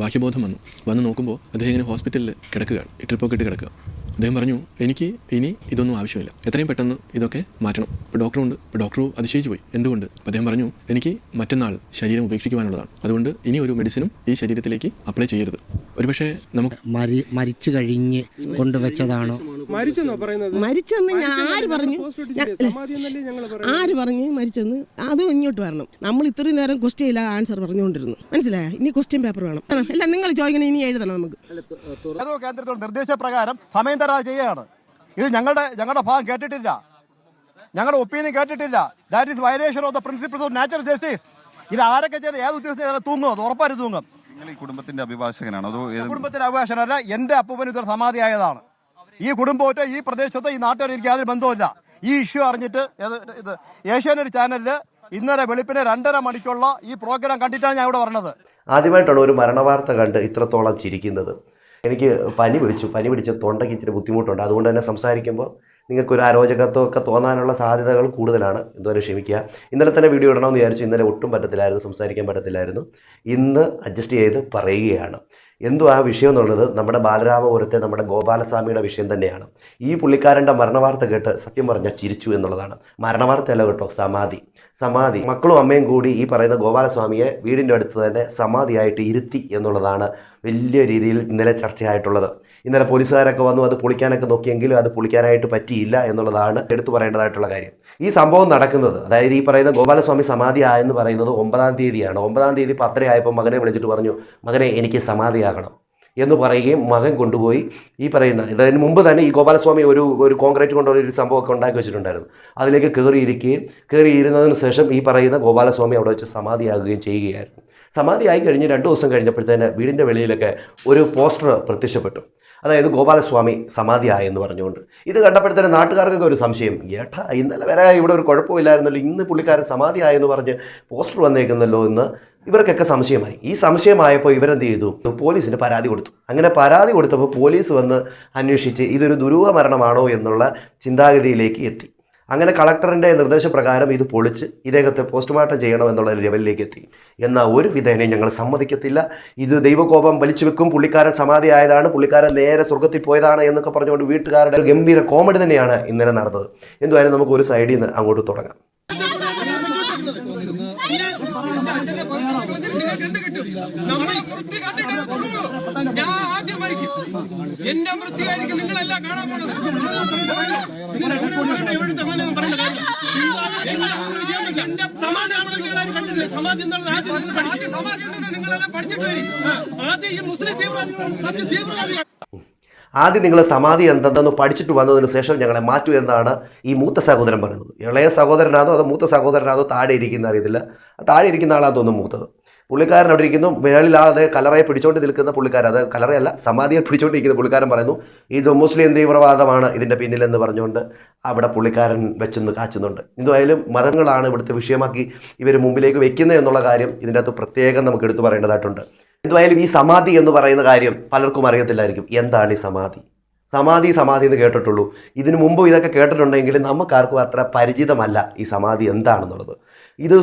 ബാഹ്യബോധം വന്ന് നോക്കുമ്പോൾ അദ്ദേഹം ഇങ്ങനെ ഹോസ്പിറ്റലിൽ കിടക്കുകയാണ്, ട്രിപ്പൊക്കെ ഇട്ട് കിടക്കുക. അദ്ദേഹം പറഞ്ഞു, എനിക്ക് ഇനി ഇതൊന്നും ആവശ്യമില്ല, എത്രയും പെട്ടെന്ന് ഇതൊക്കെ മാറ്റണം. ഇപ്പോൾ ഡോക്ടറുണ്ട്, ഇപ്പോൾ ഡോക്ടർ അതിശയിച്ചു പോയി, എന്തുകൊണ്ട്? അദ്ദേഹം പറഞ്ഞു, എനിക്ക് മറ്റന്നാൾ ശരീരം ഉപേക്ഷിക്കുവാനുള്ളതാണ്, അതുകൊണ്ട് ഇനി ഒരു മെഡിസിനും ഈ ശരീരത്തിലേക്ക് അപ്ലൈ ചെയ്യരുത്. ഒരുപക്ഷെ നമുക്ക് മരിച്ചു കഴിഞ്ഞ് കൊണ്ടുവച്ചതാണോ? മരിച്ചെന്ന് ആര് പറഞ്ഞു? ആര് പറഞ്ഞു മരിച്ചെന്ന്? അത് ഇങ്ങോട്ട് വരണം. നമ്മൾ ഇത്രയും നേരം ക്വസ്റ്റ്യൻ ഇല്ല ആൻസർ പറഞ്ഞുകൊണ്ടിരുന്നു, മനസ്സിലായ? ഇനി ക്വസ്റ്റ്യൻ പേപ്പർ വേണം. അല്ല, നിങ്ങൾ ചോദിക്കണം, ഇനി എഴുതണം. നമുക്ക് കേന്ദ്രത്തിന്റെ നിർദ്ദേശപ്രകാരം സമയം തരാതെ ചെയ്യുകയാണ്. ഇത് ഞങ്ങളുടെ ഭാഗം കേട്ടിട്ടില്ല, ഞങ്ങളുടെ ഒപ്പീനിയൻ കേട്ടിട്ടില്ല. That is violation of the principles of natural justice. ഇത് ആരൊക്കെ ചെയ്ത് ഏത് ഉദ്യോഗസ്ഥ തൂങ്ങും, അത് ഉറപ്പായിട്ട് തൂങ്ങും. നിങ്ങൾ ഈ കുടുംബത്തിന്റെ അഭിഭാഷകനാണോ? അതോ കുടുംബത്തിന്റെ അഭിഭാഷകനല്ല, എന്റെ അപ്പൂപ്പന് ഇതൊരു സമാധിയായതാണ്. ഈ കുടുംബത്തെ, ഈ പ്രദേശത്ത്, ഈ നാട്ടുകാർ എനിക്ക് യാതൊരു ബന്ധവുമില്ല. ഈ ഇഷ്യൂ അറിഞ്ഞിട്ട് ഇത് ഏഷ്യാനെറ്റ് ചാനലിൽ ഇന്നലെ വെളുപ്പിനെ 2:30 മണിക്കുള്ള ഈ പ്രോഗ്രാം കണ്ടിട്ടാണ് ഞാൻ ഇവിടെ പറഞ്ഞത്. ആദ്യമായിട്ടാണ് ഒരു മരണവാർത്ത കണ്ട് ഇത്രത്തോളം ചിരിക്കുന്നത്. എനിക്ക് പനി പിടിച്ച് തൊണ്ടയ്ക്ക് ഇച്ചിരി ബുദ്ധിമുട്ടുണ്ട്. അതുകൊണ്ട് തന്നെ സംസാരിക്കുമ്പോൾ നിങ്ങൾക്കൊരു അരോചകത്വമൊക്കെ തോന്നാനുള്ള സാധ്യതകൾ കൂടുതലാണ്. ഇതുവരെ ക്ഷമിക്കുക. ഇന്നലെ തന്നെ വീഡിയോ ഇടണമെന്ന് വിചാരിച്ചു, ഇന്നലെ ഒട്ടും പറ്റത്തില്ലായിരുന്നു, സംസാരിക്കാൻ പറ്റത്തില്ലായിരുന്നു. ഇന്ന് അഡ്ജസ്റ്റ് ചെയ്ത് പറയുകയാണ്. എന്തും ആ വിഷയം എന്നുള്ളത് നമ്മുടെ ബാലരാമപുരത്തെ നമ്മുടെ ഗോപാലസ്വാമിയുടെ വിഷയം തന്നെയാണ്. ഈ പുള്ളിക്കാരൻ്റെ മരണവാർത്ത കേട്ട് സത്യം പറഞ്ഞാൽ ചിരിച്ചു എന്നുള്ളതാണ്. മരണവാർത്തയല്ല കേട്ടോ, സമാധി. മക്കളും അമ്മയും കൂടി ഈ പറയുന്ന ഗോപാലസ്വാമിയെ വീടിൻ്റെ അടുത്ത് തന്നെ സമാധിയായിട്ട് ഇരുത്തി എന്നുള്ളതാണ് വലിയ രീതിയിൽ ഇന്നലെ ചർച്ചയായിട്ടുള്ളത്. ഇന്നലെ പോലീസുകാരൊക്കെ വന്നു അത് പൊളിക്കാനൊക്കെ നോക്കിയെങ്കിലും അത് പൊളിക്കാനായിട്ട് പറ്റിയില്ല എന്നുള്ളതാണ് എടുത്തു പറയേണ്ടതായിട്ടുള്ള കാര്യം. ഈ സംഭവം നടക്കുന്നത്, അതായത് ഈ പറയുന്ന ഗോപാലസ്വാമി സമാധി ആയെന്ന് പറയുന്നത് 9-ാം തീയതിയാണ്. 9-ാം തീയതി 10:30 ആയപ്പോൾ മകനെ വിളിച്ചിട്ട് പറഞ്ഞു, മകനെ എനിക്ക് സമാധിയാകണം എന്ന് പറയുകയും മകൻ കൊണ്ടുപോയി ഈ പറയുന്ന ഇതിന് മുമ്പ് തന്നെ ഈ ഗോപാലസ്വാമി ഒരു കോൺക്രീറ്റ് കൊണ്ടുള്ള ഒരു സംഭവമൊക്കെ ഉണ്ടാക്കി വെച്ചിട്ടുണ്ടായിരുന്നു. അതിലേക്ക് കയറിയിരുന്നതിന് ശേഷം ഈ പറയുന്ന ഗോപാലസ്വാമി അവിടെ വെച്ച് സമാധിയാകുകയും ചെയ്യുകയായിരുന്നു. സമാധിയായി കഴിഞ്ഞ് 2 ദിവസം കഴിഞ്ഞപ്പോഴത്തേന് വീടിൻ്റെ വെളിയിലൊക്കെ ഒരു പോസ്റ്റർ പ്രത്യക്ഷപ്പെട്ടു. അതായത് ഗോപാലസ്വാമി സമാധിയായെന്ന് പറഞ്ഞുകൊണ്ട്. ഇത് കണ്ടപ്പോഴത്തേന് നാട്ടുകാർക്കൊക്കെ ഒരു സംശയം, ഏട്ടാ ഇന്നലെ വരെ ഇവിടെ ഒരു കുഴപ്പമില്ലായിരുന്നല്ലോ, ഇന്ന് പുള്ളിക്കാരൻ സമാധിയായെന്ന് പറഞ്ഞ് പോസ്റ്റർ വന്നേക്കുന്നല്ലോ എന്ന് ഇവർക്കൊക്കെ സംശയമായി. ഈ സംശയമായപ്പോൾ ഇവരെന്ത് ചെയ്തു? പോലീസിന് പരാതി കൊടുത്തു. അങ്ങനെ പരാതി കൊടുത്തപ്പോൾ പോലീസ് വന്ന് അന്വേഷിച്ച് ഇതൊരു ദുരൂഹ മരണമാണോ എന്നുള്ള ചിന്താഗതിയിലേക്ക് എത്തി. അങ്ങനെ കളക്ടറിൻ്റെ നിർദ്ദേശപ്രകാരം ഇത് പൊളിച്ച് ഇദ്ദേഹത്തെ പോസ്റ്റ്മോർട്ടം ചെയ്യണം എന്നുള്ള ലെവലിലേക്ക് എത്തി. എന്നാൽ ഒരു വിധേനയും ഞങ്ങൾ സമ്മതിക്കത്തില്ല, ഇത് ദൈവകോപം വലിച്ചു വെക്കും, പുള്ളിക്കാരൻ സമാധിയായതാണ്, പുള്ളിക്കാരൻ നേരെ സ്വർഗത്തിൽ പോയതാണ് എന്നൊക്കെ പറഞ്ഞുകൊണ്ട് വീട്ടുകാരുടെ ഒരു ഗംഭീര കോമഡി തന്നെയാണ് ഇന്നലെ നടന്നത്. എന്തുമായാലും നമുക്ക് ഒരു സൈഡിൽ നിന്ന് അങ്ങോട്ട് തുടങ്ങാം. എന്റെ വൃത്തിയായിരിക്കും നിങ്ങളെല്ലാം കാണാൻ പോണത്. ആദ്യം നിങ്ങൾ സമാധി എന്തെന്ന് പഠിച്ചിട്ട് വന്നതിന് ശേഷം ഞങ്ങളെ മാറ്റൂ എന്നാണ് ഈ മൂത്ത സഹോദരൻ പറയുന്നത്. ഇളയ സഹോദരനാണോ അതോ മൂത്ത സഹോദരനാണോ താഴെ ഇരിക്കുന്ന അറിയത്തില്ല. താഴെ ഇരിക്കുന്ന ആളാണ് തോന്നുന്നു മൂത്തത്. പുള്ളിക്കാരൻ അവിടെ ഇരിക്കുന്നു, വിരലില്ലാതെ കലറയെ പിടിച്ചോണ്ട് നിൽക്കുന്ന പുള്ളിക്കാരൻ, അത് കലറയല്ല സമാധിയെ പിടിച്ചോണ്ടിരിക്കുന്ന പുള്ളിക്കാരൻ പറയുന്നു ഇത് മുസ്ലിം തീവ്രവാദമാണ് ഇതിൻ്റെ പിന്നിലെന്ന് പറഞ്ഞുകൊണ്ട് അവിടെ പുള്ളിക്കാരൻ വെച്ചൊന്ന് കാച്ചുന്നുണ്ട്. എന്തായാലും മതങ്ങളാണ് ഇവിടുത്തെ വിഷയമാക്കി ഇവർ മുമ്പിലേക്ക് വെക്കുന്നത് എന്നുള്ള കാര്യം ഇതിൻ്റെ അകത്ത് പ്രത്യേകം നമുക്ക് എടുത്തു പറയേണ്ടതായിട്ടുണ്ട്. എന്തായാലും ഈ സമാധി എന്ന് പറയുന്ന കാര്യം പലർക്കും അറിയത്തില്ലായിരിക്കും. എന്താണ് ഈ സമാധി എന്ന് കേട്ടിട്ടുള്ളൂ. ഇതിനു മുമ്പ് ഇതൊക്കെ കേട്ടിട്ടുണ്ടെങ്കിൽ നമുക്കാർക്കും അത്ര പരിചിതമല്ല ഈ സമാധി എന്താണെന്നുള്ളത്. ഇത്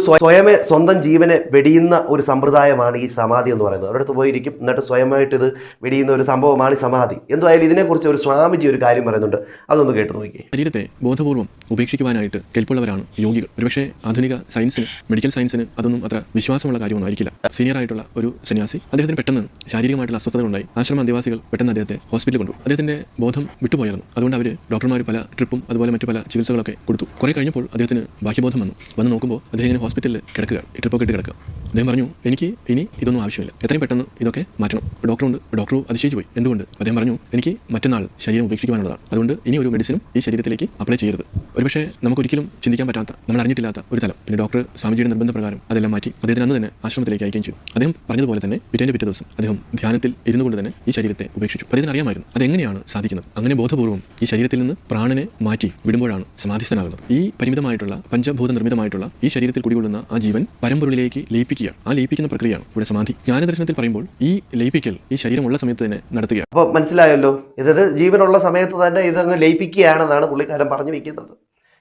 സ്വന്തം ജീവനെ വെടിയുന്ന ഒരു സമ്പ്രദായമാണ് ഈ സമാധി എന്ന് പറയുന്നത്. അവരടുത്ത് പോയിരിക്കും, എന്നിട്ട് സ്വയമായിട്ട് ഇത് വെടിയുന്ന ഒരു സംഭവമാണ് ഈ സമാധി. എന്തായാലും ഇതിനെക്കുറിച്ച് ഒരു സ്വാമിജി ഒരു കാര്യം പറയുന്നുണ്ട്, അതൊന്ന് കേട്ട് നോക്കി. ശരീരത്തെ ബോധപൂർവ്വം ഉപേക്ഷിക്കുവാനായിട്ട് കെൽപ്പുള്ളവരാണ് യോഗികൾ. ഒരുപക്ഷെ ആധുനിക സയൻസിന്, മെഡിക്കൽ സയൻസിന് അതൊന്നും അത്ര വിശ്വാസമുള്ള കാര്യമൊന്നും ആയിരിക്കില്ല. സീനിയർ ആയിട്ടുള്ള ഒരു സന്യാസി, അദ്ദേഹത്തിന് പെട്ടെന്ന് ശാരീരികമായിട്ടുള്ള അസ്വസ്ഥതകളുണ്ടായി. ആശ്രമ അന്തേവാസികൾ പെട്ടെന്ന് അദ്ദേഹത്തെ ഹോസ്പിറ്റലിൽ കൊണ്ടു. അദ്ദേഹത്തിന്റെ ബോധം വിട്ടുപോയിരുന്നു. അതുകൊണ്ട് അവർ ഡോക്ടർമാർ പല ട്രിപ്പും അതുപോലെ മറ്റു പല ചികിത്സകളൊക്കെ കൊടുത്തു. കുറേ കഴിഞ്ഞപ്പോൾ അദ്ദേഹത്തിന് ബാഹ്യബോധം വന്ന് നോക്കുമ്പോൾ അദ്ദേഹം ഇങ്ങനെ ഹോസ്പിറ്റലിൽ കിടക്കുക, ട്രിപ്പൊക്കെ ഇട്ട് കിടക്കുക. അദ്ദേഹം പറഞ്ഞു, എനിക്ക് ഇനി ഇതൊന്നും ആവശ്യമില്ല, എത്രയും പെട്ടെന്ന് ഇതൊക്കെ മാറ്റണം. ഡോക്ടറുണ്ട്, ഡോക്ടർ അതിശയിച്ചു പോയി, എന്തുകൊണ്ട്? അദ്ദേഹം പറഞ്ഞു, എനിക്ക് മറ്റന്നാൾ ശരീരം ഉപേക്ഷിക്കുവാനുള്ളതാണ്, അതുകൊണ്ട് ഇനി ഒരു മെഡിസിനും ഈ ശരീരത്തിലേക്ക് അപ്ലൈ ചെയ്യരുത്. ഒരുപക്ഷെ നമുക്കൊരിക്കലും ചിന്തിക്കാൻ പറ്റാത്ത, നമ്മൾ അറിഞ്ഞിട്ടില്ലാത്ത ഒരു തലം. പിന്നെ ഡോക്ടർ സ്വാമിജിയുടെ നിർബന്ധപ്രകാരം അതെല്ലാം മാറ്റി അദ്ദേഹത്തിന് അന്ന് തന്നെ ആശ്രമത്തിലേക്ക് അയക്കുകയും ചെയ്തു. അദ്ദേഹം പറഞ്ഞതുപോലെ തന്നെ പിറ്റേ ദിവസം അദ്ദേഹം ധ്യാനത്തിൽ ഇരുന്നു കൊണ്ട് തന്നെ ഈ ശരീരത്തെ ഉപേക്ഷിച്ചു. അദ്ദേഹത്തിന് അറിയാമായിരുന്നു അതെങ്ങനെയാണ് സാധിക്കുന്നത്. അങ്ങനെ ബോധപൂർവ്വം ഈ ശരീരത്തിൽ നിന്ന് പ്രാണനെ മാറ്റി വിടുമ്പോഴാണ് സമാധിസ്ഥനാകുന്നത്. ഈ പരിമിതമായിട്ടുള്ള പഞ്ചഭൂത നിർമ്മിതമായിട്ടുള്ള ഈ ശരീരത്തിൽ കുടികൊള്ളുന്ന ആ ജീവൻ പരമ്പൊരുളിലേക്ക് ലയിപ്പിക്കുക ലയിപ്പിക്കുക. ആ ലയിപ്പിക്കുന്ന പ്രക്രിയയാണ് ഇവിടെ സമാധി. ജ്ഞാനദർശനത്തിൽ പറയുമ്പോൾ ഈ ലയിപ്പിക്കൽ ഈ ശരീരമുള്ള സമയത്ത് തന്നെ നടത്തുക. അപ്പോൾ മനസ്സിലായല്ലോ, ഇത് ജീവനുള്ള സമയത്ത് തന്നെ ഇതങ്ങ് ലയിപ്പിക്കുകയാണെന്നാണ് പുള്ളിക്കാരൻ പറഞ്ഞു വയ്ക്കുന്നത്.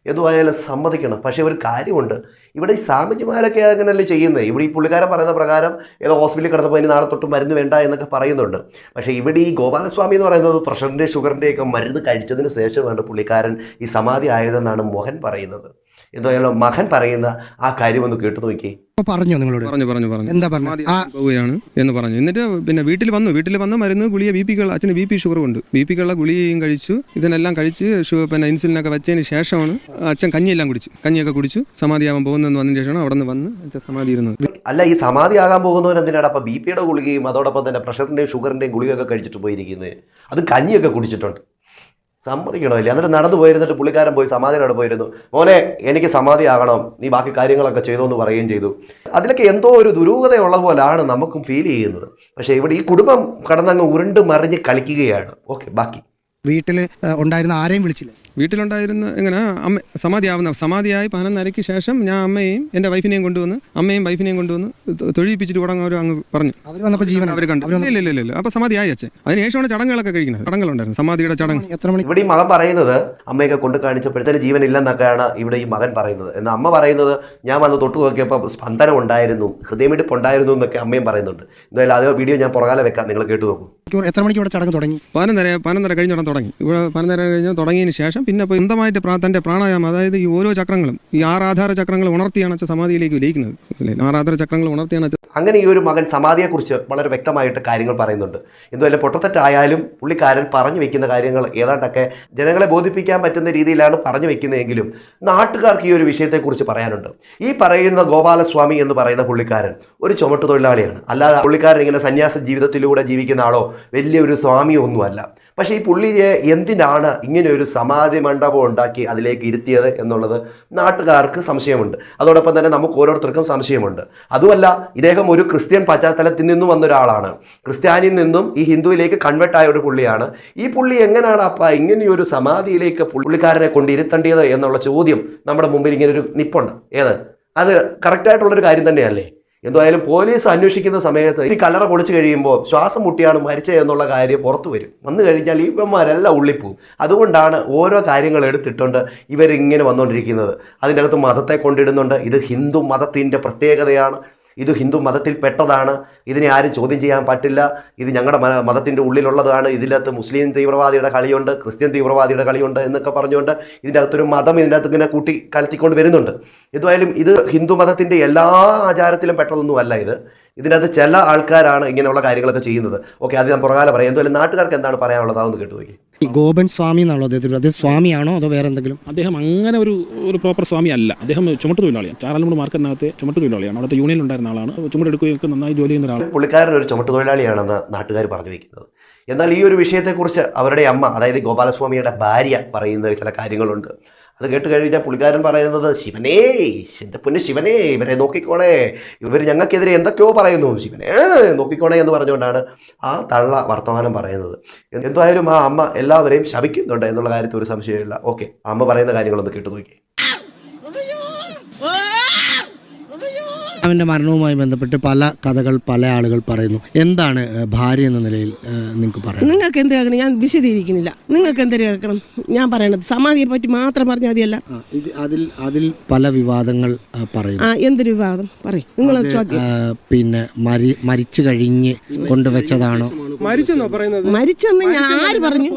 എന്തുവായാലും സമ്മതിക്കണം. പക്ഷേ ഒരു കാര്യമുണ്ട്, ഇവിടെ ഈ സ്വാമിജിമാരൊക്കെ അങ്ങനെയല്ലേ ചെയ്യുന്നത്. ഇവിടെ ഈ പുള്ളിക്കാരൻ പറയുന്ന പ്രകാരം ഏതോ ഹോസ്പിറ്റലിൽ കിടന്നപ്പോൾ ഇനി നാളെ തൊട്ട് മരുന്ന് വേണ്ട എന്നൊക്കെ പറയുന്നുണ്ട്. പക്ഷേ ഇവിടെ ഈ ഗോപാലസ്വാമി എന്ന് പറയുന്നത് പ്രഷറിൻ്റെ ഷുഗറിൻ്റെയൊക്കെ മരുന്ന് കഴിച്ചതിന് ശേഷമാണ് പുള്ളിക്കാരൻ ഈ സമാധി ആയതെന്നാണ് മോഹൻ പറയുന്നത്. എന്തായാലും മകൻ പറയുന്ന ആ കാര്യം ഒന്ന് കേട്ടു നോക്കി. പറഞ്ഞോ നിങ്ങളോട്? പറഞ്ഞു എന്താ പറഞ്ഞു? പോവുകയാണ് എന്ന് പറഞ്ഞു. എന്നിട്ട് പിന്നെ വീട്ടിൽ വന്ന് മരുന്ന് ഗുളിക അച്ഛന് BP ഷുഗർ ഉണ്ട്. BPക്കുള്ള ഗുളികയും കഴിച്ചു. ഇതിനെല്ലാം കഴിച്ച് പിന്നെ ഇൻസുലിനൊക്കെ വെച്ചതിന് ശേഷമാണ് അച്ഛൻ കഞ്ഞിയൊക്കെ കുടിച്ചു സമാധിയാവാൻ പോകുന്നതെന്ന് വന്നതിന് ശേഷമാണ് അവിടെ നിന്ന് വന്ന് അച്ഛൻ സമാധി ഇരുന്നത്. അല്ല, ഈ സമാധി ആകാൻ പോകുന്നവൻ എന്തിനാണ് അപ്പോൾ BPയുടെ ഗുളികയും അതോടൊപ്പം തന്നെ പ്രഷറിൻ്റെയും ഷുഗറിൻ്റെയും ഗുളികയൊക്കെ കഴിച്ചിട്ട് പോയിരിക്കുന്നത്? അത് കഞ്ഞിയൊക്കെ കുടിച്ചിട്ടുണ്ട്. സമ്മതിക്കണമല്ലേ? എന്നിട്ട് നടന്നു പോയിരുന്നിട്ട് പുള്ളിക്കാരൻ പോയി സമാധിയോടെ പോയിരുന്നു. മോനെ എനിക്ക് സമാധി ആകണം, നീ ബാക്കി കാര്യങ്ങളൊക്കെ ചെയ്തോ എന്ന് പറയുകയും ചെയ്തു. അതിലൊക്കെ എന്തോ ഒരു ദുരൂഹതയുള്ള പോലാണ് നമുക്കും ഫീൽ ചെയ്യുന്നത്. പക്ഷേ ഇവിടെ ഈ കുടുംബം കടന്നങ്ങ് ഉരുണ്ട് മറിഞ്ഞ് കളിക്കുകയാണ്. ഓക്കെ, ബാക്കി വീട്ടിൽ ഉണ്ടായിരുന്ന ആരെയും വിളിച്ചില്ല? വീട്ടിലുണ്ടായിരുന്ന എങ്ങനെ സമാധിയായി 11:30 ശേഷം ഞാൻ അമ്മയും എൻ്റെ വൈഫിനെയും കൊണ്ടുവന്ന് തൊഴിപ്പിച്ചിട്ട് ഉടങ്ങ അവർ അങ്ങ് പറഞ്ഞു. അവർ വന്നപ്പോൾ ജീവൻ അവർ കണ്ടു. ഇല്ല. അപ്പോൾ സമാധിയായി അച്ഛൻ. അതിനുശേഷമാണ് ചടങ്ങുകളൊക്കെ കഴിക്കുന്നത്. ചടങ്ങുകളുണ്ടായിരുന്നു, സമാധിയുടെ ചടങ്ങ്. എത്ര മണി? ഇവിടെ ഈ മകൻ പറയുന്നത് അമ്മയൊക്കെ കൊണ്ട് കാണിച്ചപ്പോഴത്തേന് ജീവൻ ഇല്ലെന്നൊക്കെയാണ് ഇവിടെ ഈ മകൻ പറയുന്നത്. എന്നാൽ അമ്മ പറയുന്നത് ഞാൻ വന്ന് തൊട്ട് നോക്കിയപ്പോൾ സ്പന്ദനം ഉണ്ടായിരുന്നു, ഹൃദയമിടിപ്പ് ഉണ്ടായിരുന്നു എന്നൊക്കെ അമ്മയും പറയുന്നുണ്ട്. എന്തായാലും അതേ വീഡിയോ ഞാൻ പുറകാലെ വെക്കാം, നിങ്ങൾ കേട്ടു നോക്കൂ. എത്ര മണിക്ക് ഇവിടെ ചടങ്ങ് തുടങ്ങി? 11:30 കഴിഞ്ഞുടൻ തുടങ്ങി. ഇവിടെ 11:30 തുടങ്ങിയതിന് ശേഷം പിന്നെ ഇപ്പോൾ സ്വന്തമായിട്ട് തൻ്റെ പ്രാണായാമം, അതായത് ഈ ഓരോ ചക്രങ്ങളും, ഈ 6 ആധാര ചക്രങ്ങൾ ഉണർത്തിയാണ് അച്ഛൻ സമാധിയിലേക്ക് ലയിക്കുന്നത്. 6 ആധാര ചക്രങ്ങൾ ഉണർത്തിയാണ് അച്ഛൻ. അങ്ങനെ ഈ ഒരു മകൻ സമാധിയെക്കുറിച്ച് വളരെ വ്യക്തമായിട്ട് കാര്യങ്ങൾ പറയുന്നുണ്ട്. എന്തുവല്ല പൊട്ടത്തെറ്റായാലും പുള്ളിക്കാരൻ പറഞ്ഞു വെക്കുന്ന കാര്യങ്ങൾ ഏതാണ്ടൊക്കെ ജനങ്ങളെ ബോധിപ്പിക്കാൻ പറ്റുന്ന രീതിയിലാണ് പറഞ്ഞു വെക്കുന്നതെങ്കിലും നാട്ടുകാർക്ക് ഈ ഒരു വിഷയത്തെക്കുറിച്ച് പറയാനുണ്ട്. ഈ പറയുന്ന ഗോപാലസ്വാമി എന്ന് പറയുന്ന പുള്ളിക്കാരൻ ഒരു ചുമട്ട് തൊഴിലാളിയാണ്. അല്ലാതെ പുള്ളിക്കാരൻ ഇങ്ങനെ സന്യാസ ജീവിതത്തിലൂടെ ജീവിക്കുന്ന ആളോ വലിയൊരു സ്വാമിയോ ഒന്നുമല്ല. പക്ഷേ ഈ പുള്ളിയെ എന്തിനാണ് ഇങ്ങനെ ഒരു സമാധി മണ്ഡപം ഉണ്ടാക്കി അതിലേക്ക് ഇരുത്തിയത് എന്നുള്ളത് നാട്ടുകാർക്ക് സംശയമുണ്ട്. അതോടൊപ്പം തന്നെ നമുക്ക് ഓരോരുത്തർക്കും സംശയമുണ്ട്. അതുമല്ല, ഇദ്ദേഹം ഒരു ക്രിസ്ത്യൻ പശ്ചാത്തലത്തിൽ നിന്നും വന്ന ഒരാളാണ്. ക്രിസ്ത്യാനിയിൽ നിന്നും ഈ ഹിന്ദുവിലേക്ക് കൺവേർട്ട് ആയ ഒരു പുള്ളിയാണ്. ഈ പുള്ളി എങ്ങനെയാണ് അപ്പം ഇങ്ങനെയൊരു സമാധിയിലേക്ക് പുള്ളിക്കാരനെ കൊണ്ടിരുത്തേണ്ടത് എന്നുള്ള ചോദ്യം നമ്മുടെ മുമ്പിൽ ഇങ്ങനെ ഒരു നിപ്പുണ്ട്. അത് കറക്റ്റായിട്ടുള്ളൊരു കാര്യം തന്നെയല്ലേ? എന്തായാലും പോലീസ് അന്വേഷിക്കുന്ന സമയത്ത് ഈ കല്ലറ പൊളിച്ചു കഴിയുമ്പോൾ ശ്വാസം മുട്ടിയാണ് മരിച്ചത് എന്നുള്ള കാര്യം പുറത്തു വന്നു കഴിഞ്ഞാൽ ഈ ഇവന്മാരെല്ലാം ഉള്ളിപ്പോവും. അതുകൊണ്ടാണ് ഓരോ കാര്യങ്ങൾ എടുത്തിട്ടുണ്ട് ഇവരിങ്ങനെ വന്നുകൊണ്ടിരിക്കുന്നത്. അതിൻ്റെ അകത്ത് മതത്തെ കൊണ്ടിടുന്നുണ്ട്. ഇത് ഹിന്ദു മതത്തിൻ്റെ പ്രത്യേകതയാണ്, ഇത് ഹിന്ദു മതത്തിൽ പെട്ടതാണ്, ഇതിനെ ആരും ചോദ്യം ചെയ്യാൻ പറ്റില്ല, ഇത് ഞങ്ങളുടെ മതത്തിൻ്റെ ഉള്ളിലുള്ളതാണ്, ഇതിനകത്ത് മുസ്ലിം തീവ്രവാദിയുടെ കളിയുണ്ട്, ക്രിസ്ത്യൻ തീവ്രവാദിയുടെ കളിയുണ്ട് എന്നൊക്കെ പറഞ്ഞുകൊണ്ട് ഇതിൻ്റെ അകത്തൊരു മതം ഇതിൻ്റെ അകത്ത് ഇങ്ങനെ കൂട്ടി കലർത്തിക്കൊണ്ട് വരുന്നുണ്ട്. എന്തായാലും ഇത് ഹിന്ദു മതത്തിൻ്റെ എല്ലാ ആചാരത്തിലും പെട്ടതൊന്നുമല്ല. ഇതിനകത്ത് ചില ആൾക്കാരാണ് ഇങ്ങനെയുള്ള കാര്യങ്ങളൊക്കെ ചെയ്യുന്നത്. ഓക്കെ, അത് ഞാൻ പുറകാലെ പറയാം. എന്തായാലും നാട്ടുകാർക്ക് എന്താണ് പറയാനുള്ളത് അതൊന്ന് കേട്ടു നോക്കി. ഈ ഗോപൻ സ്വാമി എന്നുള്ളത് അദ്ദേഹത്തിന് സ്വാമിയാണോ അതോ വേറെ എന്തെങ്കിലും? അദ്ദേഹം അങ്ങനെ ഒരു പ്രോപ്പർ സ്വാമി അല്ല. അദ്ദേഹം ചുമട്ട് തൊഴിലാളിയാണ്. ചാരാലമൂട് മാർക്കറ്റിനകത്തെ ചുമട്ട് തൊഴിലാളിയാണ്. അവിടുത്തെ യൂണിയനിൽ ഉണ്ടായിരുന്ന ആളാണ്. ചുമടെടുക്കുകയൊക്കെ നന്നായി ജോലി ചെയ്യുന്ന ഒരാൾ. പുള്ളിക്കാരൻ ഒരു ചുമട്ട് തൊഴിലാളിയാണെന്ന് നാട്ടുകാർ പറഞ്ഞു വയ്ക്കുന്നത്. എന്നാൽ ഈ ഒരു വിഷയത്തെക്കുറിച്ച് അവരുടെ അമ്മ, അതായത് ഗോപാലസ്വാമിയുടെ ഭാര്യ പറയുന്ന ചില കാര്യങ്ങളുണ്ട്. അത് കേട്ട് കഴിഞ്ഞാൽ പുള്ളിക്കാരൻ പറയുന്നത്, ശിവനേ, എൻ്റെ പൊന്ന് ശിവനേ, ഇവരെ നോക്കിക്കോണേ, ഇവർ ഞങ്ങൾക്കെതിരെ എന്തൊക്കെയോ പറയുന്നു, ശിവനേ നോക്കിക്കോണേ എന്ന് പറഞ്ഞുകൊണ്ടാണ് ആ തള്ള വർത്തമാനം പറയുന്നത്. എന്തായാലും ആ അമ്മ എല്ലാവരെയും ശപിക്കുന്നുണ്ട് എന്നുള്ള കാര്യത്തിൽ ഒരു സംശയമില്ല. ഓക്കെ, അമ്മ പറയുന്ന കാര്യങ്ങളൊന്ന് കേട്ടു നോക്കി. അവൻ്റെ മരണവുമായി ബന്ധപ്പെട്ട് പല കഥകൾ പല ആളുകൾ പറയുന്നു. എന്താണ് ഭാര്യ എന്ന നിലയിൽ നിങ്ങൾക്ക് പറയാം? നിങ്ങൾക്ക് എന്ത് കേൾക്കണം? ഞാൻ വിശദീകരിക്കുന്നില്ല. നിങ്ങൾക്ക് എന്ത് കേൾക്കണം? ഞാൻ പറയണത് സമാധിയെ പറ്റി മാത്രം പറഞ്ഞാൽ മതിയല്ല. അതിൽ പല വിവാദങ്ങൾ പറയുന്നു. എന്തൊരു വിവാദം പറയും നിങ്ങൾ? പിന്നെ മരിച്ചു കഴിഞ്ഞ് കൊണ്ടുവച്ചതാണോ? മരിച്ചെന്ന് ഞാൻ ആര് പറഞ്ഞു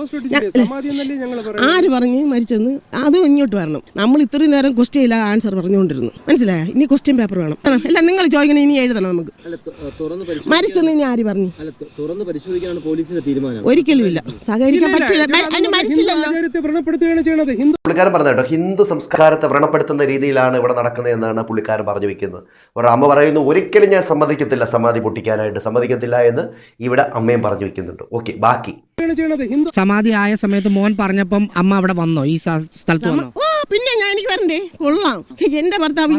മരിച്ചെന്ന്? അത് ഇങ്ങോട്ട് വരണം. നമ്മൾ ഇത്രയും നേരം ക്വസ്റ്റ്യൻ ഇല്ല ആൻസർ പറഞ്ഞുകൊണ്ടിരുന്നു. മനസ്സിലായോ? ഇനി ക്വസ്റ്റ്യൻ പേപ്പർ വേണം. അല്ല, നിങ്ങൾ ചോദിക്കണം, ഇനി എഴുതണം. നമുക്ക് മരിച്ചെന്ന് ഇനി ആര് പറഞ്ഞു? ഒരിക്കലും ഇല്ല, സഹകരിക്കാൻ പറ്റില്ല. പുള്ളിക്കാരൻ പറഞ്ഞ കേട്ടോ, ഹിന്ദു സംസ്കാരത്തെ വ്രണപ്പെടുത്തുന്ന രീതിയിലാണ് ഇവിടെ നടക്കുന്നത് എന്നാണ് പുള്ളിക്കാരൻ പറഞ്ഞു വെക്കുന്നത്. ഒരു അമ്മ പറയുന്നു, ഒരിക്കലും ഞാൻ സമ്മതിക്കത്തില്ല, സമാധി പൊട്ടിക്കാനായിട്ട് സമ്മതിക്കത്തില്ല എന്ന് ഇവിടെ അമ്മയും പറഞ്ഞു വെക്കുന്നുണ്ട്. ഓക്കെ, ബാക്കി സമാധി ആയ സമയത്ത് മോൻ പറഞ്ഞപ്പം അമ്മ അവിടെ വന്നോ? ഈ സ്ഥലത്ത് വന്നോ? പിന്നെ ഞാൻ എനിക്ക് വരണ്ടേ? കൊള്ളാം. എന്റെ ഭർത്താവ്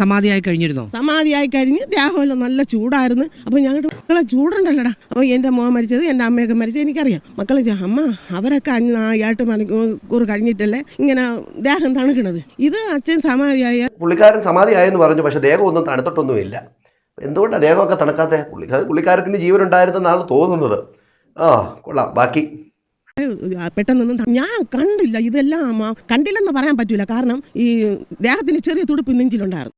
സമാധിയായി കഴിഞ്ഞിരുന്നോ? സമാധിയായി കഴിഞ്ഞ് ദേഹമല്ലോ നല്ല ചൂടായിരുന്നു. അപ്പൊ ഞങ്ങളുടെ മക്കളെ ചൂടുണ്ടല്ലോടാ. അപ്പൊ എന്റെ മോൻ മരിച്ചത്, എന്റെ അമ്മയൊക്കെ മരിച്ചത് എനിക്കറിയാം. മക്കളെ അമ്മ അവരൊക്കെ 8 മണിക്കൂർ കഴിഞ്ഞിട്ടല്ലേ ഇങ്ങനെ ദേഹം തണുക്കണത്. ഇത് അച്ഛൻ സമാധിയായ പുള്ളിക്കാരൻ സമാധിയായെന്ന് പറഞ്ഞു, പക്ഷെ ദേഹം ഒന്നും തണുത്തിട്ടൊന്നുമില്ല. എന്തുകൊണ്ടാണ് ദേഹമൊക്കെ തണുക്കാത്ത? പുള്ളിക്കാരത്തിന് ജീവനുണ്ടായിരുന്നെന്നാണ് തോന്നുന്നത്. കൊള്ളാം. ബാക്കി പെട്ടെന്നൊന്നും ഞാൻ കണ്ടില്ല. ഇതെല്ലാം കണ്ടില്ലെന്ന് പറയാൻ പറ്റൂല. കാരണം ഈ ദേഹത്തിന് ചെറിയ തുടുപ്പ് നെഞ്ചിലുണ്ടായിരുന്നു.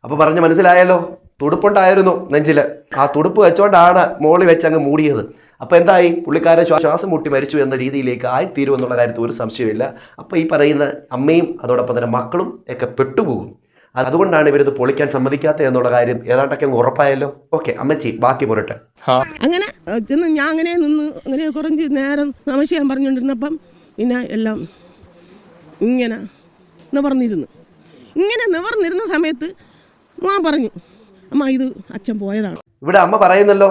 അപ്പോൾ പറഞ്ഞ് മനസ്സിലായല്ലോ, തുടുപ്പുണ്ടായിരുന്നു നെഞ്ചിൽ. ആ തുടുപ്പ് വെച്ചോണ്ടാണ് മോളി വെച്ച് അങ്ങ് മൂടിയത്. അപ്പോൾ എന്തായി? പുള്ളിക്കാരൻ ശ്വാസം മുട്ടി മരിച്ചു എന്ന രീതിയിലേക്ക് ആയിത്തീരുമെന്നുള്ള കാര്യത്തിൽ ഒരു സംശയമില്ല. അപ്പോൾ ഈ പറയുന്ന അമ്മയും അതോടൊപ്പം തന്നെ മക്കളും ഒക്കെ പെട്ടുപോകും. അതുകൊണ്ടാണ് ഇവരിത് പൊളിക്കാൻ സമ്മതിക്കാത്ത എന്നുള്ള കാര്യം ഏതാണ്ടൊക്കെ അങ്ങ് ഉറപ്പായല്ലോ. ഓക്കെ അമ്മച്ചി, ബാക്കി പോരട്ടെ. അങ്ങനെ ചെന്ന് ഞാൻ അങ്ങനെ നിന്ന് അങ്ങനെ കുറച്ച് നേരം നമസ്കാരം പറഞ്ഞുകൊണ്ടിരുന്നപ്പം പിന്നെ എല്ലാം ഇങ്ങനെ നിവർന്നിരുന്ന സമയത്ത് ഞാൻ പറഞ്ഞു, അമ്മ ഇത് അച്ഛൻ പോയതാണ്. ഇവിടെ അമ്മ പറയുന്നല്ലോ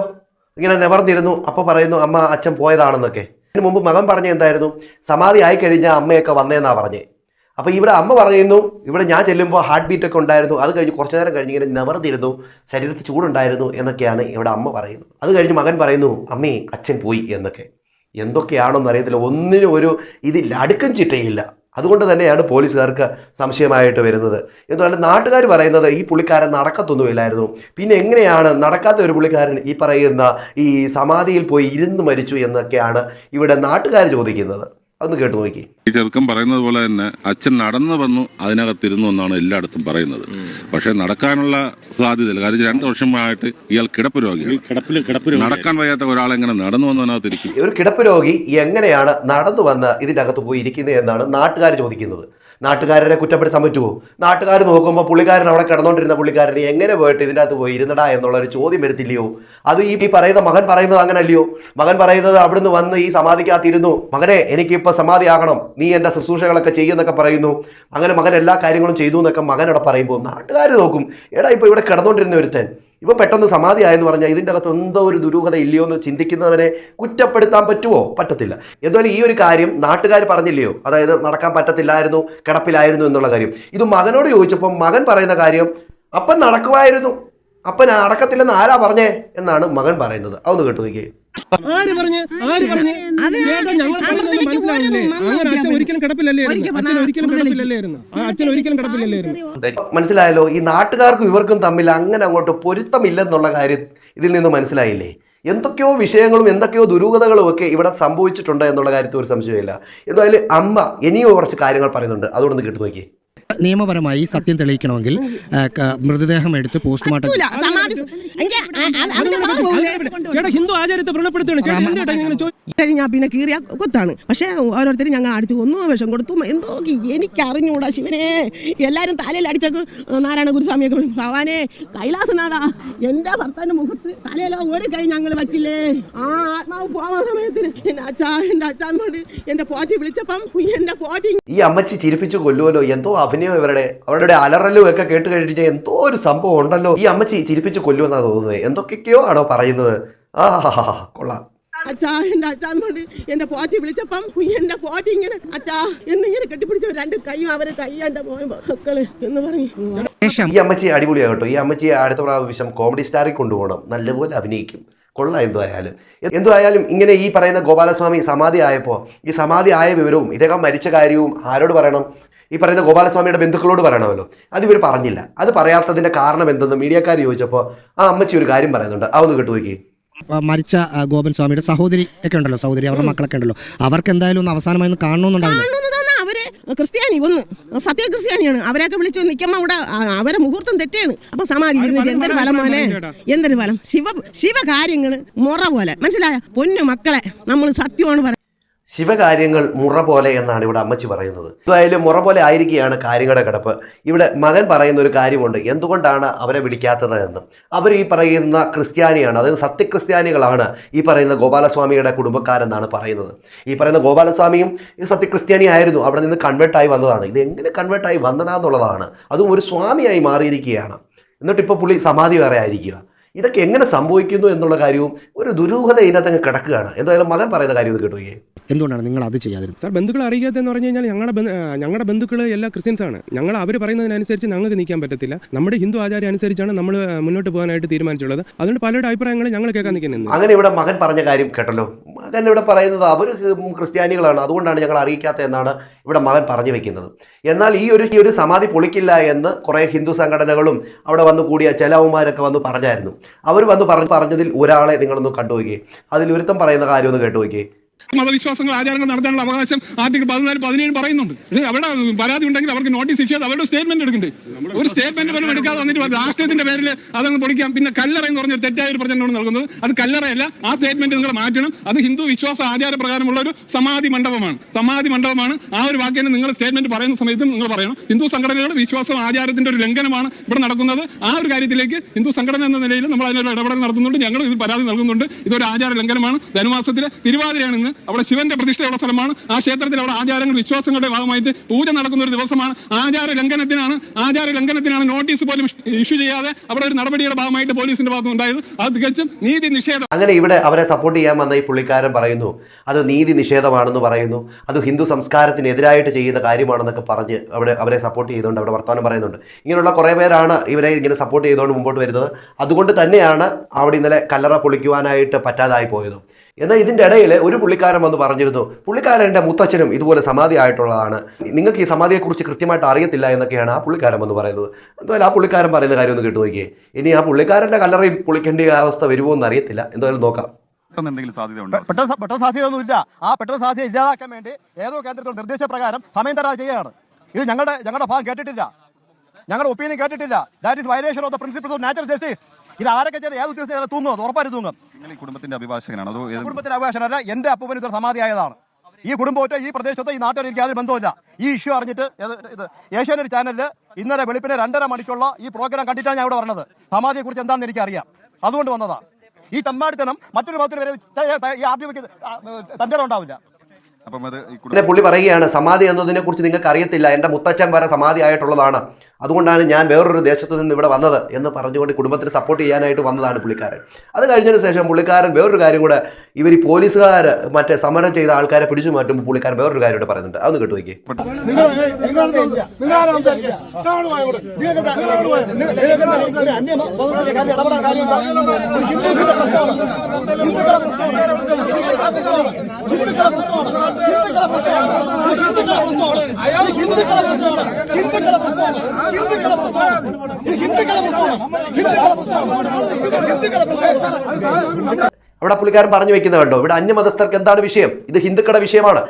ഇങ്ങനെ നിവർന്നിരുന്നു, അപ്പോൾ പറയുന്നു അമ്മ അച്ഛൻ പോയതാണെന്നൊക്കെ. ഇതിന് മുമ്പ് മകൻ പറഞ്ഞ എന്തായിരുന്നു? സമാധി ആയിക്കഴിഞ്ഞാൽ അമ്മയൊക്കെ വന്നേന്നാ പറഞ്ഞേ. അപ്പോൾ ഇവിടെ അമ്മ പറയുന്നു, ഇവിടെ ഞാൻ ചെല്ലുമ്പോൾ ഹാർട്ട് ബീറ്റ് ഒക്കെ ഉണ്ടായിരുന്നു, അത് കഴിഞ്ഞ് കുറച്ചു നേരം കഴിഞ്ഞ് ഇങ്ങനെ നിവർന്നിരുന്നു, ശരീരത്തിൽ ചൂടുണ്ടായിരുന്നു എന്നൊക്കെയാണ് ഇവിടെ അമ്മ പറയുന്നത്. അത് കഴിഞ്ഞ് മകൻ പറയുന്നു അമ്മേ അച്ഛൻ പോയി എന്നൊക്കെ. എന്തൊക്കെയാണെന്ന് അറിയത്തില്ല, ഒന്നിനും ഒരു ഇതില്ല, അടുക്കും ചിട്ടയില്ല. അതുകൊണ്ട് തന്നെയാണ് പോലീസുകാർക്ക് സംശയമായിട്ട് വരുന്നത്. എന്തുകൊണ്ട് നാട്ടുകാർ പറയുന്നത് ഈ പുള്ളിക്കാരൻ നടക്കത്തൊന്നുമില്ലായിരുന്നു. പിന്നെ എങ്ങനെയാണ് നടക്കാത്ത ഒരു പുള്ളിക്കാരൻ ഈ പറയുന്ന ഈ സമാധിയിൽ പോയി ഇരുന്ന് മരിച്ചു എന്നൊക്കെയാണ് ഇവിടെ നാട്ടുകാർ ചോദിക്കുന്നത്. അതൊന്ന് കേട്ടു നോക്കി. ഈ ചെറുക്കൻ പറയുന്നത് പോലെ തന്നെ അച്ഛൻ നടന്നു വന്നു അതിനകത്തിരുന്നു എന്നാണ് എല്ലായിടത്തും പറയുന്നത്. പക്ഷെ നടക്കാനുള്ള സാധ്യതയില്ല. കാരണം 2 വർഷമായിട്ട് ഇയാൾ കിടപ്പ് രോഗിയാണ്. നടക്കാൻ വയ്യാത്ത ഒരാളെങ്ങനെ നടന്നു വന്നതിനകത്തിരിക്കും? ഒരു കിടപ്പ് രോഗി എങ്ങനെയാണ് നടന്നു വന്ന് ഇതിൻ്റെ അകത്ത് പോയി ഇരിക്കുന്നത് എന്നാണ് നാട്ടുകാർ ചോദിക്കുന്നത്. നാട്ടുകാരനെ കുറ്റപ്പെടുത്താൻ പറ്റുമോ? നാട്ടുകാർ നോക്കുമ്പോൾ പുള്ളിക്കാരൻ അവിടെ കിടന്നുകൊണ്ടിരുന്ന പുള്ളിക്കാരനെ എങ്ങനെ പോയിട്ട് ഇതിൻ്റെ അകത്ത് പോയി ഇരുന്നടാ എന്നുള്ളൊരു ചോദ്യം വരുത്തില്ലയോ? അത് ഈ പറയുന്ന മകൻ പറയുന്നത് അങ്ങനല്ലയോ? മകൻ പറയുന്നത് അവിടുന്ന് വന്ന് ഈ സമാധിക്കകത്തിരുന്നു, മകനെ എനിക്കിപ്പോൾ സമാധി ആകണം, നീ എൻ്റെ ശുശ്രൂഷകളൊക്കെ ചെയ്യുന്നൊക്കെ പറയുന്നു. അങ്ങനെ മകൻ എല്ലാ കാര്യങ്ങളും ചെയ്തു എന്നൊക്കെ മകനോടെ പറയുമ്പോൾ നാട്ടുകാർ നോക്കും, എടാ ഇപ്പോൾ ഇവിടെ കിടന്നുകൊണ്ടിരുന്ന ഒരുത്തൻ ഇപ്പോൾ പെട്ടെന്ന് സമാധി ആയെന്ന് പറഞ്ഞാൽ ഇതിൻ്റെ അകത്ത് എന്തോ ഒരു ദുരൂഹത ഇല്ലയോ എന്ന് ചിന്തിക്കുന്നവനെ കുറ്റപ്പെടുത്താൻ പറ്റുമോ? പറ്റത്തില്ല. എന്തുപോലെ ഈ ഒരു കാര്യം നാട്ടുകാർ പറഞ്ഞില്ലയോ? അതായത് നടക്കാൻ പറ്റത്തില്ലായിരുന്നു, കിടപ്പിലായിരുന്നു എന്നുള്ള കാര്യം. ഇത് മകനോട് ചോദിച്ചപ്പോൾ മകൻ പറയുന്ന കാര്യം അപ്പൻ നടക്കുമായിരുന്നു, അപ്പൻ നടക്കത്തില്ലെന്ന് ആരാ പറഞ്ഞേ എന്നാണ് മകൻ പറയുന്നത്. അതൊന്ന് കേട്ടു നോക്കിയേ. മനസ്സിലായല്ലോ, ഈ നാട്ടുകാർക്കും ഇവർക്കും തമ്മിൽ അങ്ങനെ അങ്ങോട്ട് പൊരുത്തമില്ലെന്നുള്ള കാര്യം ഇതിൽ നിന്ന് മനസ്സിലായില്ലേ? എന്തൊക്കെയോ വിഷയങ്ങളും എന്തൊക്കെയോ ദുരൂഹതകളും ഒക്കെ ഇവിടെ സംഭവിച്ചിട്ടുണ്ട് എന്നുള്ള കാര്യത്തിൽ ഒരു സംശയമില്ല. എന്തായാലും അമ്മ ഇനിയും കുറച്ച് കാര്യങ്ങൾ പറയുന്നുണ്ട്, അതുകൊണ്ടൊന്ന് കേട്ടു നോക്കി. നിയമപരമായി സത്യം തെളിയിക്കണമെങ്കിൽ മൃതദേഹം എടുത്ത് പോസ്റ്റ്മോർട്ടം ഹിന്ദു ആചാരത്തെ കഴിഞ്ഞാൽ പിന്നെ കീറിയ കൊത്താണ്. പക്ഷേ ഓരോരുത്തരും ഞങ്ങൾ അടിച്ചു കൊന്നു, വിഷം കൊടുത്തു, എന്തോ എനിക്ക് അറിഞ്ഞൂടാ ശിവനെ. എല്ലാവരും തലയിൽ അടിച്ചേക്ക് നാരായണ ഗുരുസ്വാമിയൊക്കെ ഭവാനെ കൈലാസനാഥാ എൻ്റെ ഭർത്താവിൻ്റെ മുഖത്ത് തലയിലോ ഒരു കൈ ഞങ്ങൾ വച്ചില്ലേ. ആ ആത്മാവ് പോവാൻ സമയത്തിന് എൻ്റെ അച്ഛൻ കൊണ്ട് എൻ്റെ പോറ്റി വിളിച്ചപ്പം എൻ്റെ പോറ്റി ഈ അമ്മച്ചി ചിരിപ്പിച്ചു കൊല്ലുമല്ലോ. എന്തോ അഭിനയം അവരുടെ അലറലും ഒക്കെ കേട്ട് കഴിഞ്ഞിട്ട് എന്തോ ഒരു സംഭവം ഉണ്ടല്ലോ. ഈ അമ്മച്ചി ചിരിപ്പിച്ചു കൊല്ലുമെന്നാണ് തോന്നുന്നത്. എന്തൊക്കെയോ ആണോ പറയുന്നത്? കൊള്ളാം. അച്ഛാ എൻ്റെ അച്ഛൻ കൊണ്ട് എൻ്റെ പോറ്റി വിളിച്ചപ്പം എൻ്റെ പോറ്റി ഇങ്ങനെ അച്ഛാ എന്നിങ്ങനെ കെട്ടിപ്പിടിച്ച 2 കൈയും അവരെ കൈ എൻ്റെ മക്കള് എന്ന് പറഞ്ഞു. ഈ അമ്മച്ചി അടിപൊളിയാകട്ടോ. ഈ അമ്മച്ചിയെ അടുത്ത പ്രാവശ്യം കോമഡി സ്റ്റാറിൽ കൊണ്ടുപോകണം, നല്ലപോലെ അഭിനയിക്കും. കൊള്ളാം. എന്തുമായാലും ഇങ്ങനെ ഈ പറയുന്ന ഗോപാലസ്വാമി സമാധി ആയപ്പോൾ ഈ സമാധി ആയ വിവരവും ഇദ്ദേഹം മരിച്ച കാര്യവും ആരോട് പറയണം? ഈ പറയുന്ന ഗോപാലസ്വാമിയുടെ ബന്ധുക്കളോട് പറയണമല്ലോ. അത് ഇവർ പറഞ്ഞില്ല. അത് പറയാത്തതിൻ്റെ കാരണം എന്തെന്ന് മീഡിയക്കാർ ചോദിച്ചപ്പോൾ ആ അമ്മച്ചി ഒരു കാര്യം പറയുന്നുണ്ട്, അതൊന്ന് കേട്ടു നോക്കി. മരിച്ച ഗോപൻ സ്വാമിയുടെ സഹോദരി ഒക്കെ ഉണ്ടല്ലോ, സഹോദരി അവരുടെ മക്കളൊക്കെ ഉണ്ടല്ലോ, അവർക്ക് എന്തായാലും ഒന്ന് അവസാനമായി ഒന്ന് കാണണമെന്നുണ്ടാവില്ല. അവര് ക്രിസ്ത്യാനി സത്യ ക്രിസ്ത്യാനിയാണ്. അവരെയൊക്കെ വിളിച്ചു നിൽക്കുമ്പോൾ അവിടെ അവരെ മുഹൂർത്തം തെറ്റാണ്. അപ്പൊ സമാധി എന്തൊരു ഫലം മോനെ, എന്തൊരു ഫലം. ശിവകാര്യങ്ങൾ മുറ പോലെ, മനസ്സിലായ പൊന്നു മക്കളെ, നമ്മൾ സത്യമാണ് പറയുന്നത്. ശിവകാര്യങ്ങൾ മുറ പോലെ എന്നാണ് ഇവിടെ അമ്മച്ചി പറയുന്നത്. എന്തായാലും മുറ പോലെ ആയിരിക്കുകയാണ് കാര്യങ്ങളുടെ കിടപ്പ്. ഇവിടെ മകൻ പറയുന്ന ഒരു കാര്യമുണ്ട്, എന്തുകൊണ്ടാണ് അവരെ വിളിക്കാത്തത് എന്ന്. അവർ ഈ പറയുന്ന ക്രിസ്ത്യാനിയാണ്, അതായത് സത്യക്രിസ്ത്യാനികളാണ് ഈ പറയുന്ന ഗോപാലസ്വാമിയുടെ കുടുംബക്കാരെന്നാണ് പറയുന്നത്. ഈ പറയുന്ന ഗോപാലസ്വാമിയും ഈ സത്യക്രിസ്ത്യാനി ആയിരുന്നു, അവിടെ നിന്ന് കൺവേർട്ടായി വന്നതാണ്. ഇത് എങ്ങനെ കൺവേർട്ടായി വന്നതാന്നുള്ളതാണ്. അതും ഒരു സ്വാമിയായി മാറിയിരിക്കുകയാണ്. എന്നിട്ടിപ്പോൾ പുള്ളി സമാധി വേറെ ആയിരിക്കുക. ഇതൊക്കെ എങ്ങനെ സംഭവിക്കുന്നു എന്നുള്ള കാര്യവും ഒരു ദുരൂഹത ഇതിനകത്ത് അങ്ങ് കിടക്കുകയാണ്. എന്തായാലും മകൻ പറയുന്ന കാര്യം ഇത് കേട്ടുകയെ. എന്തുകൊണ്ടാണ് നിങ്ങൾ അത് ചെയ്യാതിരുന്നത്? സാർ, ബന്ധുക്കളെ അറിയിക്കാത്തതെന്ന് പറഞ്ഞു കഴിഞ്ഞാൽ ഞങ്ങളുടെ ബന്ധുക്കൾ എല്ലാ ക്രിസ്ത്യൻസ് ആണ്. ഞങ്ങൾ അവർ പറയുന്നതിനനുസരിച്ച് ഞങ്ങൾക്ക് നിൽക്കാൻ പറ്റത്തില്ല. നമ്മുടെ ഹിന്ദു ആചാരം അനുസരിച്ചാണ് നമ്മൾ മുന്നോട്ട് പോകാനായിട്ട് തീരുമാനിച്ചുള്ളത്. അതുകൊണ്ട് പലരുടെ അഭിപ്രായങ്ങൾ ഞങ്ങൾ കേൾക്കാൻ നിൽക്കുന്നത്. അങ്ങനെ ഇവിടെ മകൻ പറഞ്ഞ കാര്യം കേട്ടല്ലോ. മകൻ ഇവിടെ പറയുന്നത് അവർ ക്രിസ്ത്യാനികളാണ്, അതുകൊണ്ടാണ് ഞങ്ങൾ അറിയിക്കാത്തത് എന്നാണ് ഇവിടെ മകൻ പറഞ്ഞു വെക്കുന്നത്. എന്നാൽ ഈ ഒരു സമാധി പൊളിക്കില്ല എന്ന് കുറേ ഹിന്ദു സംഘടനകളും അവിടെ വന്നു കൂടിയ ചിലവന്മാരൊക്കെ വന്ന് പറഞ്ഞായിരുന്നു. അവർ വന്ന് പറഞ്ഞതിൽ ഒരാളെ നിങ്ങളൊന്ന് കണ്ടുപോയിക്കേ. അതിൽ ഒരുത്തം പറയുന്ന കാര്യം ഒന്ന് കേട്ടുപോയിക്കേ. മതവിശ്വാസങ്ങൾ ആചാരങ്ങൾ നടത്താനുള്ള അവകാശം ആർട്ടിക്കിൾ 14-17 പറയുന്നുണ്ട്. അവിടെ പരാതി ഉണ്ടെങ്കിൽ അവർക്ക് നോട്ടീസ് ഇഷ്യൂ ചെയ്ത് അവരുടെ സ്റ്റേറ്റ്മെന്റ് എടുക്കുന്നുണ്ട്. ഒരു സ്റ്റേറ്റ്മെന്റ് പോലും എടുക്കാതെ വന്നിട്ട് രാഷ്ട്രീയത്തിന്റെ പേരിൽ അതങ്ങ് പൊളിക്കാം. പിന്നെ കല്ലറ എന്ന് പറഞ്ഞൊരു തെറ്റായ ഒരു പ്രചരണമാണ് നൽകുന്നത്. അത് കല്ലറയല്ല, ആ സ്റ്റേറ്റ്മെന്റ് നിങ്ങൾ മാറ്റണം. അത് ഹിന്ദു വിശ്വാസ ആചാര പ്രകാരമുള്ള ഒരു സമാധി മണ്ഡപമാണ്. ആ ഒരു വാക്യം നിങ്ങൾ സ്റ്റേറ്റ്മെന്റ് പറയുന്ന സമയത്ത് നിങ്ങൾ പറയണം ഹിന്ദു സംഘടനകളുടെ വിശ്വാസം ആചാരത്തിന്റെ ഒരു ലംഘനമാണ് ഇവിടെ നടക്കുന്നത്. ആ ഒരു കാര്യത്തിലേക്ക് ഹിന്ദു സംഘടന എന്ന നിലയിൽ നമ്മൾ അതിനൊരു ഇടപെടൽ നടത്തുന്നുണ്ട്. ഞങ്ങൾ ഇതിൽ പരാതി നൽകുന്നുണ്ട്. ഇതൊരു ആചാര ലംഘനമാണ്. ധനുമാസത്തിലെ തിരുവാതിരയാണ് ഇന്ന്. അവിടെ ശിവന്റെ പ്രതിഷ്ഠയുള്ള സ്ഥലമാണ്. ആ ക്ഷേത്രത്തിൽ അവിടെ ആചാരങ്ങൾ വിശ്വാസങ്ങളുടെ ഭാഗമായിട്ട് പൂജ നടക്കുന്ന ഒരു ദിവസമാണ്. ആചാര ലംഘനത്തിനാണ് നോട്ടീസ് പോലും ഇഷ്യൂ ചെയ്യാതെ അവിടെ ഒരു നടപടിയുടെ ഭാഗമായിട്ട് പോലീസിന്റെ ഭാഗത്ത് ഉണ്ടായത്. അത് തികച്ചും നീതി നിഷേധം. അങ്ങനെ ഇവിടെ അവരെ സപ്പോർട്ട് ചെയ്യാൻ വന്ന ഈ പുള്ളിക്കാരൻ പറയുന്നു അത് നീതി നിഷേധമാണെന്ന് പറയുന്നു. അത് ഹിന്ദു സംസ്കാരത്തിനെതിരായിട്ട് ചെയ്യുന്ന കാര്യമാണെന്നൊക്കെ പറഞ്ഞ് അവരെ സപ്പോർട്ട് ചെയ്തുകൊണ്ട് അവിടെ വർത്തമാനം പറയുന്നുണ്ട്. ഇങ്ങനെയുള്ള കുറേ പേരാണ് ഇവരെ ഇങ്ങനെ സപ്പോർട്ട് ചെയ്തുകൊണ്ട് മുമ്പോട്ട് വരുന്നത്. അതുകൊണ്ട് തന്നെയാണ് അവിടെ ഇന്നലെ കല്ലറ പൊളിക്കുവാനായിട്ട് പറ്റാതായി പോയത്. എന്നാൽ ഇതിൻ്റെ ഇടയിൽ ഒരു പുള്ളിക്കാരൻ വന്ന് പറഞ്ഞിരുന്നു, പുള്ളിക്കാരൻ്റെ മുത്തച്ഛനും ഇതുപോലെ സമാധി ആയിട്ടുള്ളതാണ്, നിങ്ങൾക്ക് ഈ സമാധിയെക്കുറിച്ച് കൃത്യമായിട്ട് അറിയത്തില്ല എന്നൊക്കെയാണ് ആ പുള്ളിക്കാരൻ വന്ന് പറയുന്നത്. എന്തായാലും ആ പുള്ളിക്കാരൻ പറയുന്ന കാര്യം ഒന്ന് കേട്ടു നോക്കിയേ. ഇനി ആ പുള്ളിക്കാരൻ്റെ കല്ലറയിൽ പൊളിക്കേണ്ട അവസ്ഥ വരുമോ എന്ന് അറിയത്തില്ല. എന്തായാലും നോക്കാം. പെട്ടെന്ന് സാധ്യതയൊന്നുമില്ല. ആ പെട്ടെന്ന് സാധ്യത ഇല്ലാതാക്കാൻ വേണ്ടി ഏതോ കേന്ദ്രത്തിലുള്ള നിർദ്ദേശപ്രകാരം സമയം തരാതെ ചെയ്യുകയാണ്. ഇത് ഞങ്ങളുടെ ഭാഗം കേട്ടിട്ടില്ല, ഞങ്ങളുടെ ഒപ്പീനിയൻ കേട്ടിട്ടില്ല. That is violation of the principles of natural justice. ഇത് ആരൊക്കെ ചെയ്ത് ഏത് ഉദ്യോഗസ്ഥരെ തൂങ്ങുന്നത് ഉറപ്പായിട്ട് തൂങ്ങും. കുടുംബത്തിന്റെ അഭിഭാഷകനാണ്. കുടുംബത്തിന്റെ അഭിഭാഷകനല്ല, എന്റെ അപ്പൂപ്പന് ഇതൊരു സമാധിയായതാണ്. ഈ കുടുംബത്തെ ഈ പ്രദേശത്ത് ഈ നാട്ടുകാർ എനിക്ക് യാതൊരു ബന്ധമില്ല. ഈ ഇഷ്യൂ അറിഞ്ഞിട്ട് ഇത് ഏഷ്യാനെറ്റ് ചാനലിൽ ഇന്നലെ വെളുപ്പിന് 2:30 മണിക്കുള്ള ഈ പ്രോഗ്രാം കണ്ടിട്ടാണ് ഞാൻ ഇവിടെ പറഞ്ഞത്. സമാധിയെ കുറിച്ച് എന്താണെന്ന് എനിക്കറിയാം, അതുകൊണ്ട് വന്നതാണ്. ഈ തമ്മാടിത്തനം മറ്റൊരു മതത്തിന് വരെ ഈ ആർട്ടിക്ക് തന്റെ ഉണ്ടാവില്ല. പിന്നെ പുള്ളി പറയുകയാണ് സമാധി എന്നതിനെ കുറിച്ച് നിങ്ങൾക്ക് അറിയത്തില്ല, എൻ്റെ മുത്തച്ഛൻ വരെ സമാധി ആയിട്ടുള്ളതാണ്, അതുകൊണ്ടാണ് ഞാൻ വേറൊരു ദേശത്ത് നിന്ന് ഇവിടെ വന്നത് എന്ന് പറഞ്ഞുകൊണ്ട് കുടുംബത്തിന് സപ്പോർട്ട് ചെയ്യാനായിട്ട് വന്നതാണ് പുള്ളിക്കാരൻ. അത് കഴിഞ്ഞതിന് ശേഷം പുള്ളിക്കാരൻ വേറൊരു കാര്യം കൂടെ, ഇവർ ഈ പോലീസുകാർ മറ്റേ സമരം ചെയ്ത ആൾക്കാരെ പിടിച്ചു മാറ്റുമ്പോൾ പുള്ളിക്കാരൻ വേറൊരു കാര്യം കൂടെ പറയുന്നുണ്ട്. അതൊന്ന് കേട്ടു നോക്കി. അവിടെ പുള്ളിക്കാരൻ പറഞ്ഞു വെക്കുന്നത് കണ്ടോ, ഇവിടെ അന്യമതസ്ഥർക്ക് എന്താണ് വിഷയം, ഇത് ഹിന്ദുക്കളുടെ വിഷയമാണ്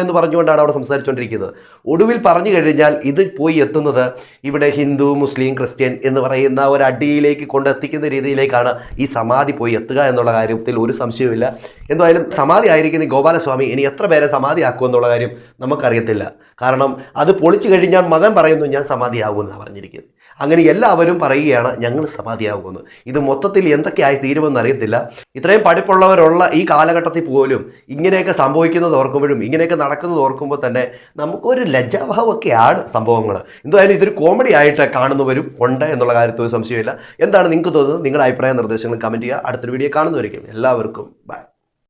എന്ന് പറഞ്ഞുകൊണ്ടാണ് അവിടെ സംസാരിച്ചുകൊണ്ടിരിക്കുന്നത്. ഒടുവിൽ പറഞ്ഞു കഴിഞ്ഞാൽ ഇത് പോയി എത്തുന്നത് ഇവിടെ ഹിന്ദു മുസ്ലിം ക്രിസ്ത്യൻ എന്ന് പറയുന്ന ഒരു അടിയിലേക്ക് കൊണ്ടെത്തിക്കുന്ന രീതിയിലേക്കാണ് ഈ സമാധി പോയി എത്തുക എന്നുള്ള കാര്യത്തിൽ ഒരു സംശയവുമില്ല. എന്തായാലും സമാധി ആയിരിക്കുന്ന ഗോപാലസ്വാമി ഇനി എത്ര പേരെ സമാധിയാക്കുമെന്നുള്ള കാര്യം നമുക്കറിയത്തില്ല. കാരണം അത് പൊളിച്ചു കഴിഞ്ഞാൽ മകൻ പറയുന്നു ഞാൻ സമാധിയാകുമെന്നാണ് പറഞ്ഞിരിക്കുന്നത്. അങ്ങനെ എല്ലാവരും പറയുകയാണ് ഞങ്ങൾ സമാധിയാകുമെന്ന്. ഇത് മൊത്തത്തിൽ എന്തൊക്കെയായി തീരുമെന്ന് അറിയത്തില്ല. ഇത്രയും പഠിപ്പുള്ളവരുള്ള ഈ കാലഘട്ടത്തിൽ പോലും ഇങ്ങനെയൊക്കെ സംഭവിക്കുന്നത് ഓർക്കുമ്പോഴും ഇങ്ങനെയൊക്കെ നടക്കുന്നത് ഓർക്കുമ്പോൾ തന്നെ നമുക്കൊരു ലജ്ജാഭാവമൊക്കെയാണ് സംഭവങ്ങൾ. എന്തായാലും ഇതൊരു കോമഡി ആയിട്ട് കാണുന്നവരും ഉണ്ട് എന്നുള്ള കാര്യത്തിൽ ഒരു സംശയമില്ല. എന്താണ് നിങ്ങൾക്ക് തോന്നുന്നത്? നിങ്ങളുടെ അഭിപ്രായ നിർദ്ദേശങ്ങൾ കമൻറ്റ് ചെയ്യുക. അടുത്തൊരു വീഡിയോ കാണുന്നവരിക്കും എല്ലാവർക്കും ബൈ.